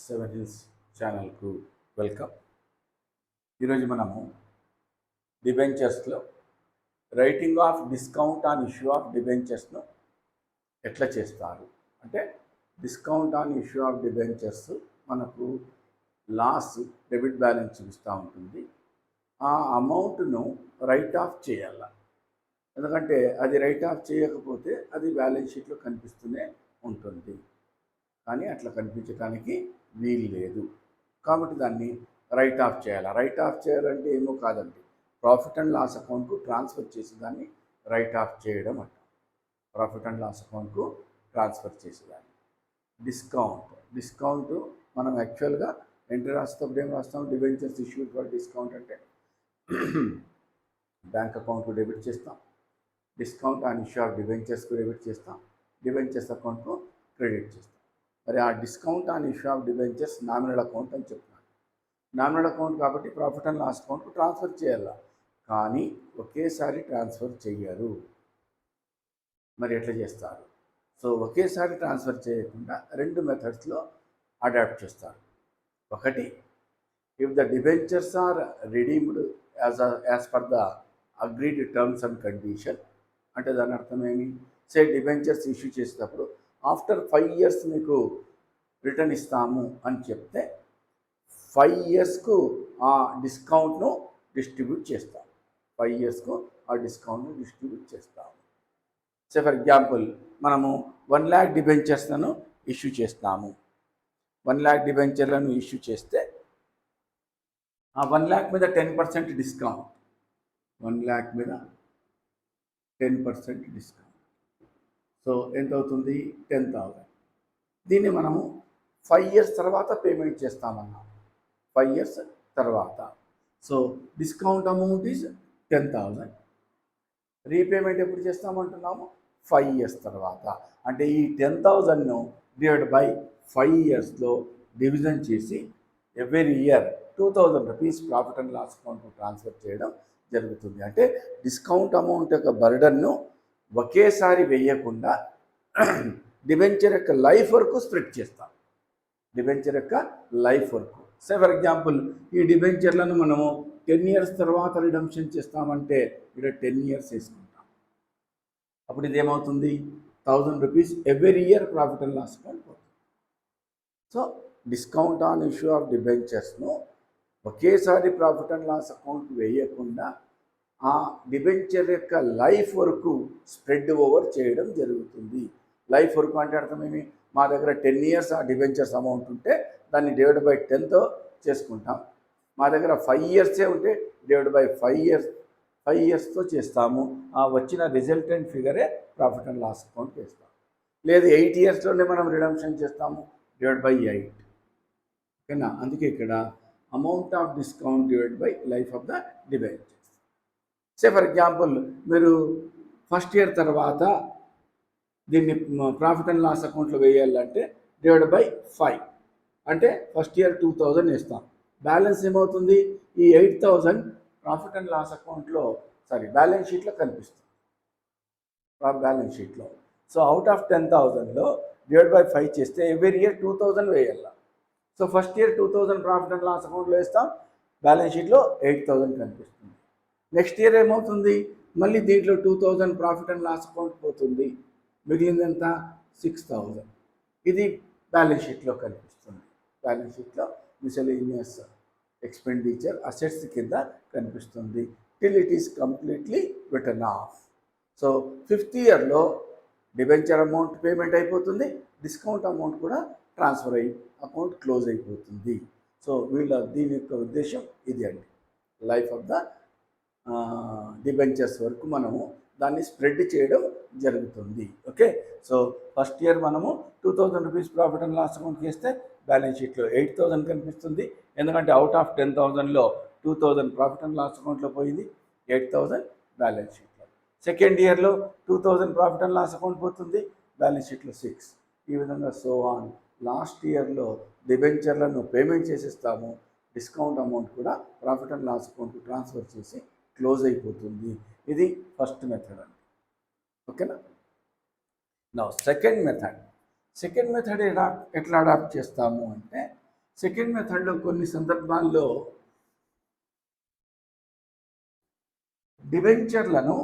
Seven hills ఛానల్కు welcome. ఈరోజు మనము డిబెంచర్స్లో writing off discount on issue of డిబెంచర్స్ను ఎట్లా చేస్తారు అంటే, discount on issue of debentures మనకు లాస్ డెబిట్ బ్యాలెన్స్ చూపిస్తూ ఉంటుంది. ఆ అమౌంట్ను రైట్ ఆఫ్ చేయాల, ఎందుకంటే అది రైట్ ఆఫ్ చేయకపోతే అది బ్యాలెన్స్ షీట్లో కనిపిస్తూనే ఉంటుంది, కానీ అట్లా కనిపించడానికి వీలు లేదు. కాబట్టి దాన్ని రైట్ ఆఫ్ చేయాలి. రైట్ ఆఫ్ చేయాలంటే ఏమో కాదండి, ప్రాఫిట్ అండ్ లాస్ అకౌంట్కు ట్రాన్స్ఫర్ చేసి దాన్ని రైట్ ఆఫ్ చేయడం అంట. ప్రాఫిట్ అండ్ లాస్ అకౌంట్కు ట్రాన్స్ఫర్ చేసేదాన్ని. డిస్కౌంట్ మనం యాక్చువల్గా ఎంట్రీ రాసేటప్పుడు ఏం రాస్తాం, డిబెంచర్స్ ఇష్యూడ్ ఫర్ డిస్కౌంట్ అంటే బ్యాంక్ అకౌంట్కు డెబిట్ చేస్తాం, డిస్కౌంట్ ఆన్ ఇష్యూ ఆఫ్ డిబెంచర్స్కు డెబిట్ చేస్తాం, డిబెంచర్స్ అకౌంట్కు క్రెడిట్ చేస్తాం. మరి ఆ discount on issue of debentures nominal account అని చెప్తున్నాను. నామినల్ అకౌంట్ కాబట్టి ప్రాఫిట్ అండ్ లాస్ అకౌంట్కు ట్రాన్స్ఫర్ చేయాలి, కానీ ఒకేసారి ట్రాన్స్ఫర్ చెయ్యరు. మరి ఎట్లా చేస్తారు? సో ఒకేసారి ట్రాన్స్ఫర్ చేయకుండా రెండు మెథడ్స్లో అడాప్ట్ చేస్తారు. ఒకటి, if the debentures are redeemed as per the agreed terms and condition, అంటే దాని అర్థం ఏమి, సే డిబెంచర్స్ ఇష్యూ చేసేటప్పుడు ఆఫ్టర్ 5 years మీకు రిటర్న్ ఇస్తాము అని చెప్తే 5 yearsకు ఆ డిస్కౌంట్ను డిస్ట్రిబ్యూట్ చేస్తాం. 5 yearsకు ఆ డిస్కౌంట్ను డిస్ట్రిబ్యూట్ చేస్తాము. సే ఫర్ ఎగ్జాంపుల్ మనము 1 lakh డిబెంచర్స్లను ఇష్యూ చేస్తాము. 1 lakh డిబెంచర్లను ఇష్యూ చేస్తే ఆ 1 lakh మీద 10% డిస్కౌంట్, 1 lakh మీద 10% డిస్కౌంట్. సో ఎంత అవుతుంది? 10,000. దీన్ని మనము 5 years తర్వాత పేమెంట్ చేస్తామన్నాం. 5 years తర్వాత. So discount amount is 10,000. Repayment ఎప్పుడు చేస్తామంటున్నాము? 5 years తర్వాత. అంటే ఈ 10,000ను డివైడ్ బై 5 yearsలో డివిజన్ చేసి every year 2,000 rupees profit and loss అకౌంట్కు ట్రాన్స్ఫర్ చేయడం జరుగుతుంది. అంటే డిస్కౌంట్ అమౌంట్ యొక్క బర్డన్ను ఒకేసారి వేయకుండా డిబెంచర్ యొక్క లైఫ్ వరకు స్ప్రెడ్ చేస్తాం. డిబెంచర్ యొక్క లైఫ్ వరకు. సే ఫర్ ఎగ్జాంపుల్ ఈ డిబెంచర్లను మనము 10 years తర్వాత రిడమ్షన్ చేస్తామంటే ఇక్కడ 10 years వేసుకుంటాం. అప్పుడు ఇది ఏమవుతుంది? 1,000 rupees every year profit and loss account పోతుంది. So discount on issue of డిబెంచర్స్ను ఒకేసారి ప్రాఫిట్ అండ్ లాస్ అకౌంట్ వేయకుండా ఆ డిబెంచర్ యొక్క లైఫ్ వరకు స్ప్రెడ్ ఓవర్ చేయడం జరుగుతుంది. లైఫ్ వరకు అంటే అర్థమేమి, మా దగ్గర 10 years ఆ డిబెంచర్స్ అమౌంట్ ఉంటే దాన్ని డివైడ్ బై 10తో చేసుకుంటాం. మా దగ్గర 5 yearsే ఉంటే డివైడ్ బై 5 yearsతో చేస్తాము. ఆ వచ్చిన రిజల్టెంట్ ఫిగరే ప్రాఫిట్ అండ్ లాస్ అకౌంట్ చేస్తాం. లేదు 8 yearsలోనే మనం రిడమ్షన్ చేస్తాము, డివైడ్ బై 8. ఓకేనా? అందుకే ఇక్కడ amount of discount divide by life of the debenture. Say for example మీరు ఫస్ట్ ఇయర్ తర్వాత దీన్ని ప్రాఫిట్ అండ్ లాస్ అకౌంట్లో వేయాలంటే డివైడ్ బై 5, అంటే ఫస్ట్ ఇయర్ 2,000 వేస్తాం. బ్యాలెన్స్ ఏమవుతుంది? ఈ 8,000 ప్రాఫిట్ అండ్ లాస్ అకౌంట్లో బ్యాలెన్స్ షీట్లో కనిపిస్తుంది, బ్యాలెన్స్ షీట్లో. సో అవుట్ ఆఫ్ 10,000లో డివైడ్ బై 5 చేస్తే ఎవ్రీ ఇయర్ 2,000 వేయాల. So first year 2,000 profit and loss అకౌంట్లో వేస్తాం, బ్యాలెన్స్ షీట్లో 8,000 కనిపిస్తుంది. నెక్స్ట్ ఇయర్ ఏమవుతుంది? మళ్ళీ దీంట్లో 2,000 ప్రాఫిట్ అండ్ లాస్ అకౌంట్ పోతుంది, మిగిలిందంత 6,000. ఇది బ్యాలెన్స్ షీట్లో కనిపిస్తుంది. బ్యాలెన్స్ షీట్లో మిసెలేనియస్ ఎక్స్పెండిచర్ అసెట్స్ కింద కనిపిస్తుంది till it is completely written off. So 5th yearలో డిబెంచర్ అమౌంట్ పేమెంట్ అయిపోతుంది, డిస్కౌంట్ అమౌంట్ కూడా ట్రాన్స్ఫర్ అయ్యి అకౌంట్ క్లోజ్ అయిపోతుంది. సో దీని యొక్క ఉద్దేశం ఇది అండి. లైఫ్ ఆఫ్ ద డిబెంచర్స్ వరకు మనము దాన్ని స్ప్రెడ్ చేయడం జరుగుతుంది. ఓకే. సో ఫస్ట్ ఇయర్ మనము 2,000 rupees profit and loss account చేస్తే బ్యాలెన్స్ షీట్లో 8,000 కనిపిస్తుంది, ఎందుకంటే అవుట్ ఆఫ్ 10,000లో 2,000 ప్రాఫిట్ అండ్ లాస్ అకౌంట్లో పోయింది, 8,000 బ్యాలెన్స్ షీట్లో. సెకండ్ ఇయర్లో 2,000 ప్రాఫిట్ అండ్ లాస్ అకౌంట్ పోతుంది, బ్యాలెన్స్ షీట్లో 6. ఈ విధంగా సో ఆన్. లాస్ట్ ఇయర్లో డిబెంచర్లను పేమెంట్ చేసేస్తాము, డిస్కౌంట్ అమౌంట్ కూడా ప్రాఫిట్ అండ్ లాస్ అకౌంట్కు ట్రాన్స్ఫర్ చేసి క్లోజ్ అయిపోతుంది. ఇది ఫస్ట్ మెథడ్ అండి. ఓకేనా? నా సెకండ్ మెథడ్ ఎట్లా అడాప్ట్ చేస్తాము అంటే, సెకండ్ మెథడ్లో కొన్ని సందర్భాల్లో డిబెంచర్లను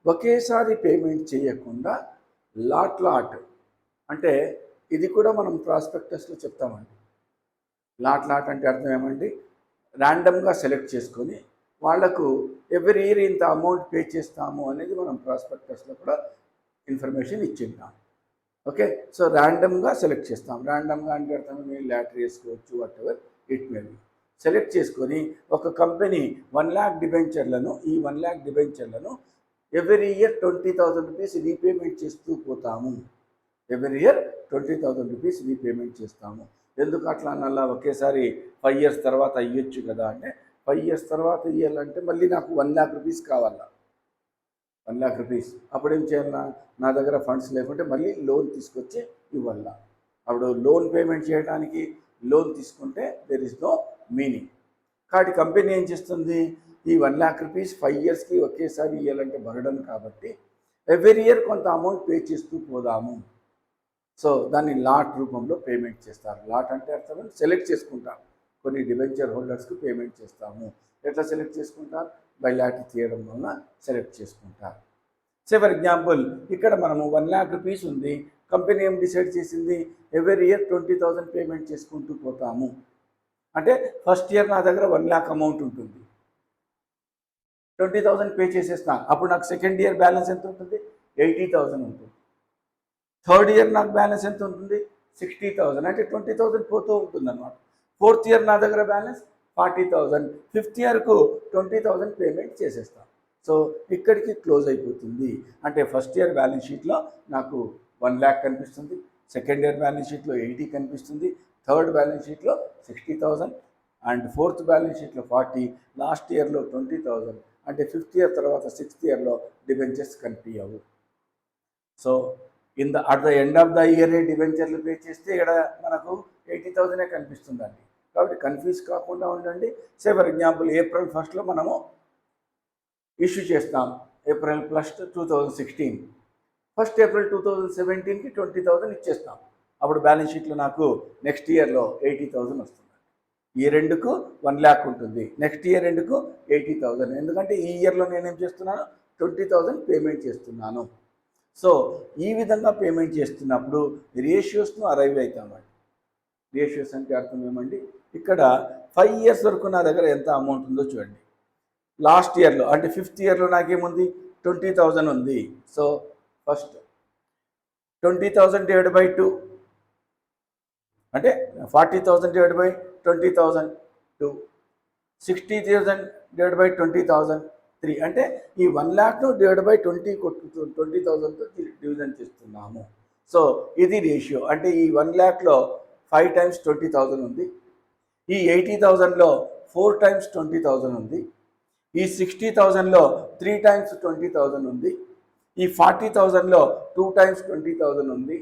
ఒకేసారి పేమెంట్ చేయకుండా లాట్ అంటే ఇది కూడా మనం ప్రాస్పెక్టస్లో చెప్తామండి. లాట్ అంటే అర్థం ఏమండి, ర్యాండమ్గా సెలెక్ట్ చేసుకొని వాళ్లకు ఎవ్రీ ఇయర్ ఇంత అమౌంట్ పే చేస్తాము అనేది మనం ప్రాస్పెక్టస్లో కూడా ఇన్ఫర్మేషన్ ఇచ్చింటాం. ఓకే, సో ర్యాండమ్గా సెలెక్ట్ చేస్తాం. ర్యాండమ్గా అంటే అర్థం మీరు లాటరీ వేసుకోవచ్చు, whatever it may be. Select చేసుకొని ఒక కంపెనీ 1 lakh డిబెంచర్లను, ఈ 1 lakh డిబెంచర్లను ఎవ్రీ ఇయర్ 20,000 రూపీస్ రీపేమెంట్ చేస్తూ పోతాము. ఎవ్రీ ఇయర్ 20,000 రూపీస్ రీపేమెంట్ చేస్తాము. ఎందుకు అట్లా అన్నలా ఒకేసారి 5 years తర్వాత ఇవ్వచ్చు కదా అంటే, 5 years తర్వాత ఇవ్వాలంటే మళ్ళీ నాకు 1 lakh రూపీస్ కావాలా, 1 lakh రూపీస్. అప్పుడు ఏం చేయాలన్నా, నా దగ్గర ఫండ్స్ లేకుంటే మళ్ళీ లోన్ తీసుకొచ్చి ఇవ్వాలా. అప్పుడు లోన్ పేమెంట్ చేయడానికి లోన్ తీసుకుంటే దెర్ ఇస్ నో మీనింగ్. కాబట్టి కంపెనీ ఏం చేస్తుంది, ఈ 1 lakh రూపీస్ 5 yearsకి ఒకేసారి ఇవ్వాలంటే బర్డన్ కాబట్టి ఎవ్రీ ఇయర్ కొంత అమౌంట్ పే చేస్తూ పోదాము. సో దాన్ని లాట్ రూపంలో పేమెంట్ చేస్తారు. లాట్ అంటే అర్థం సెలెక్ట్ చేసుకుంటారు. కొన్ని డిబెంచర్ హోల్డర్స్కి పేమెంట్ చేస్తాము. ఎట్లా సెలెక్ట్ చేసుకుంటారు, బై లాట్ తీయడం వలన సెలెక్ట్ చేసుకుంటారు. సే ఫర్ ఎగ్జాంపుల్ ఇక్కడ మనము 1 lakh రూపీస్ ఉంది, కంపెనీ ఏం డిసైడ్ చేసింది, ఎవ్రీ ఇయర్ 20,000 పేమెంట్ చేసుకుంటూ పోతాము. అంటే ఫస్ట్ ఇయర్ నా దగ్గర 1 lakh అమౌంట్ ఉంటుంది, 20,000 పే చేసేస్తాను. అప్పుడు నాకు సెకండ్ ఇయర్ బ్యాలెన్స్ ఎంత ఉంటుంది, 80,000 ఉంటుంది. థర్డ్ ఇయర్ నాకు బ్యాలెన్స్ ఎంత ఉంటుంది, 60,000. అంటే 20,000 పోతూ ఉంటుంది అన్నమాట. ఫోర్త్ ఇయర్ నా దగ్గర బ్యాలెన్స్ 40,000. ఫిఫ్త్ ఇయర్కు 20,000 పేమెంట్ చేసేస్తాను. సో ఇక్కడికి క్లోజ్ అయిపోతుంది. అంటే ఫస్ట్ ఇయర్ బ్యాలెన్స్ షీట్లో నాకు 1 lakh కనిపిస్తుంది, సెకండ్ ఇయర్ బ్యాలెన్స్ షీట్లో 80 కనిపిస్తుంది, థర్డ్ బ్యాలెన్స్ షీట్లో 60,000 అండ్ ఫోర్త్ బ్యాలెన్స్ షీట్లో 40, లాస్ట్ ఇయర్లో 20,000. అంటే ఫిఫ్త్ ఇయర్ తర్వాత సిక్స్త్ ఇయర్లో డిబెంచర్స్ కనిపించవు. So at the end of the year డిబెంచర్లు పే చేస్తే ఇక్కడ మనకు 80,000 కనిపిస్తుందండి. కాబట్టి కన్ఫ్యూజ్ కాకుండా ఉండండి. సే ఫర్ ఎగ్జాంపుల్ April 1 మనము ఇష్యూ చేస్తాం, April 1, 2016. ఫస్ట్ April 2017కి 20,000 ఇచ్చేస్తాం. అప్పుడు బ్యాలెన్స్ షీట్లో నాకు నెక్స్ట్ ఇయర్లో 80,000 వస్తుంది. ఈ రెండుకు 1 lakh ఉంటుంది, నెక్స్ట్ ఇయర్ రెండుకు 80,000. ఎందుకంటే ఈ ఇయర్లో నేనేం చేస్తున్నాను, 20,000 పేమెంట్ చేస్తున్నాను. సో ఈ విధంగా పేమెంట్ చేస్తున్నప్పుడు రేషియోస్ను అరైవ్ అవుతామండి. రేషియోస్ అంటే అర్థం ఏమండి, ఇక్కడ 5 years వరకు నా దగ్గర ఎంత అమౌంట్ ఉందో చూడండి. లాస్ట్ ఇయర్లో అంటే ఫిఫ్త్ ఇయర్లో నాకేముంది, 20,000 ఉంది. సో ఫస్ట్ 20,000 డివైడ్ బై 2 అంటే 40,000 డివైడ్ బై 20,000 2, 60,000 డివైడ్ బై 20,000 3. అంటే ఈ 1 lakh డివైడ్ బై 20,000తో డివిజన్ చేస్తున్నాము. సో ఇది రేషియో. అంటే ఈ 1 lakhలో 5 times 20,000 ఉంది, ఈ 80,000లో 4 times 20,000 ఉంది, ఈ 60,000లో 3 times 20,000 ఉంది, ఈ 40,000లో 2 times 20,000 ఉంది,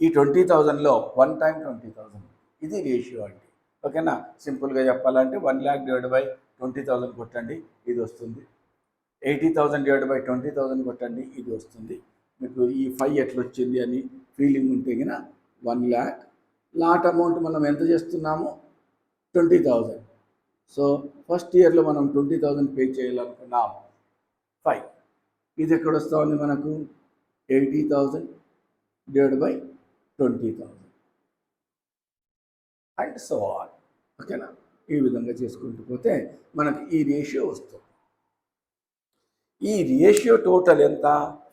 ఈ 20,000లో 1 time 20,000. ఇది రేషియో అండి. ఓకేనా, సింపుల్గా చెప్పాలంటే 1 lakh డివైడ్ బై 20,000 కొట్టండి, ఇది వస్తుంది. 80,000 డివైడ్ బై 20,000 కొట్టండి, ఇది వస్తుంది. మీకు ఈ 5 ఎట్లా వచ్చింది అని ఫీలింగ్ ఉంటే గిన 1 lakh. లాట్ అమౌంట్ మనం ఎంత చేస్తున్నాము, 20,000. సో ఫస్ట్ ఇయర్లో మనం 20,000 పే చేయాలనుకున్నాం 5. ఇది ఎక్కడ వస్తూ ఉంది మనకు, 80,000 divide by 20,000 and so on. ఓకేనా, ఈ విధంగా చేసుకుంటూ పోతే మనకి ఈ రేషియో వస్తుంది. ఈ రేషియో టోటల్ ఎంత,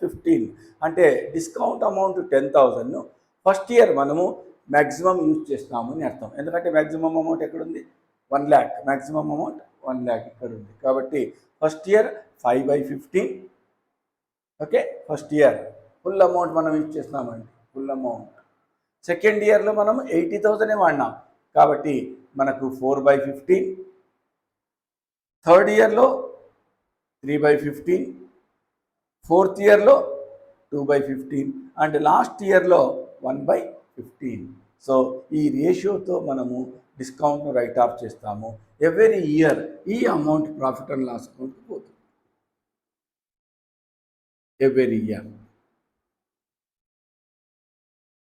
15. అంటే డిస్కౌంట్ అమౌంట్ 10,000 ఫస్ట్ ఇయర్ మనము మ్యాక్సిమం యూజ్ చేస్తాము అని అర్థం. ఎందుకంటే మ్యాక్సిమం అమౌంట్ ఎక్కడుంది, 1 lakh. మ్యాక్సిమం అమౌంట్ 1 lakh ఇక్కడ ఉంది. కాబట్టి first year 5/15. Okay, first year full amount మనం యూజ్ చేస్తున్నామండి, ఫుల్ అమౌంట్. సెకండ్ ఇయర్లో మనం 80,000 వాడినాం కాబట్టి మనకు 4/15. థర్డ్ ఇయర్లో 3/15, ఫోర్త్ ఇయర్లో 2/15 అండ్ లాస్ట్ ఇయర్లో 1/15. సో ఈ రేషియోతో మనము డిస్కౌంట్ను రైట్ ఆఫ్ చేస్తాము. ఎవ్రీ ఇయర్ ఈ అమౌంట్ ప్రాఫిట్ అండ్ లాస్ అకౌంట్కి పోతుంది ఎవ్రీ ఇయర్.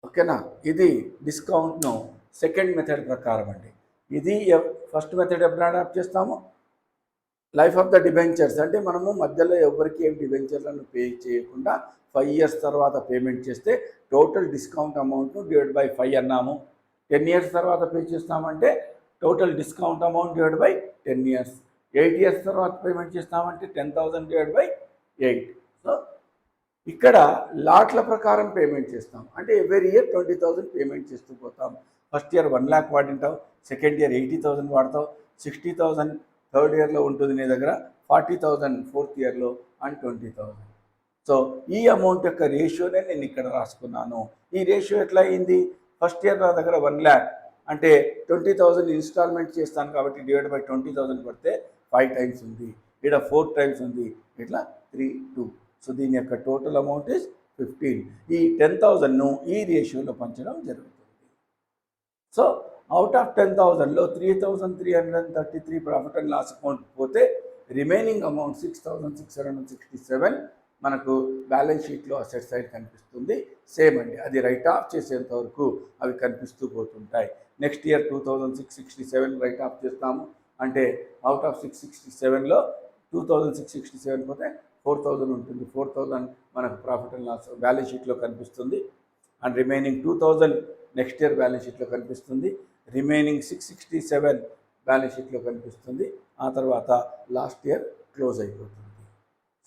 ఓకేనా, ఇది డిస్కౌంట్ను సెకండ్ మెథడ్ ప్రకారం అండి. ఇది ఫస్ట్ మెథడ్ ఎప్పుడు అడాప్ట్ చేస్తాము, లైఫ్ ఆఫ్ ద డిబెంచర్స్ అంటే మనము మధ్యలో ఎవరికి ఏం డిబెంచర్లను పే చేయకుండా 5 years తర్వాత పేమెంట్ చేస్తే టోటల్ డిస్కౌంట్ అమౌంట్ను డివైడ్ బై 5 అన్నాము. 10 years తర్వాత పే చేస్తామంటే total discount amount divide by 10 years. 8 years తర్వాత పేమెంట్ చేస్తామంటే 10,000 డివైడ్ బై 8. సో ఇక్కడ లాట్ల ప్రకారం పేమెంట్ చేస్తాం అంటే ఎవ్రీ ఇయర్ 20,000 పేమెంట్ చేస్తూ పోతాం. ఫస్ట్ ఇయర్ 1 lakh వాడింటావు, సెకండ్ ఇయర్ 80,000 వాడతావు, 60,000 థర్డ్ ఇయర్లో ఉంటుంది నీ దగ్గర, 40,000 ఫోర్త్ ఇయర్లో అండ్ 20,000. సో ఈ అమౌంట్ యొక్క రేషియోనే నేను ఇక్కడ రాసుకున్నాను. ఈ రేషియో ఎట్లా అయింది, ఫస్ట్ ఇయర్ నా దగ్గర 1 lakh అంటే 20,000 ఇన్స్టాల్మెంట్ చేస్తాను కాబట్టి డివైడ్ బై 20,000 పడితే 5 times ఉంది, ఇక్కడ 4 times ఉంది, ఇట్లా 3, 2. సో దీని యొక్క టోటల్ అమౌంట్ ఇస్ 15. ఈ 10,000ను ఈ రేషియోలో పంచడం జరుగుతుంది. సో అవుట్ ఆఫ్ 10,000లో 3,333 ప్రాఫిట్ అండ్ లాస్ అకౌంట్ పోతే రిమైనింగ్ అమౌంట్ 6,667 మనకు బ్యాలెన్స్ షీట్లో అసెట్ సైడ్ కనిపిస్తుంది. సేమ్ అండి, అది రైట్ ఆఫ్ చేసేంత వరకు అవి కనిపిస్తూ పోతుంటాయి. నెక్స్ట్ ఇయర్ 2,667 రైట్ ఆఫ్ చేస్తాము అంటే అవుట్ ఆఫ్ 667లో 2,667 పోతే 4,000 ఉంటుంది. 4,000 మనకు ప్రాఫిట్ అండ్ లాస్ బ్యాలెన్స్ షీట్లో కనిపిస్తుంది. And remaining 2,000 next year balance షీట్లో కనిపిస్తుంది. రిమైనింగ్ 667 బ్యాలెన్స్ షీట్లో కనిపిస్తుంది. ఆ తర్వాత లాస్ట్ ఇయర్ క్లోజ్ అయిపోతుంది.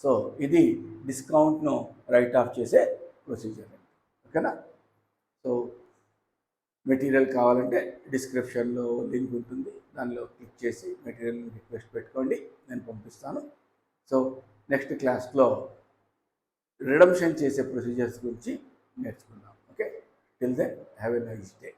సో ఇది డిస్కౌంట్ను రైట్ ఆఫ్ చేసే ప్రొసీజర్ అండి. ఓకేనా? సో మెటీరియల్ కావాలంటే డిస్క్రిప్షన్లో లింక్ ఉంటుంది, దానిలో క్లిక్ చేసి మెటీరియల్ రిక్వెస్ట్ పెట్టుకోండి, నేను పంపిస్తాను. సో నెక్స్ట్ క్లాస్లో రిడమ్షన్ చేసే ప్రొసీజర్స్ గురించి నేర్చుకుందాం. Okay, till then have a nice day.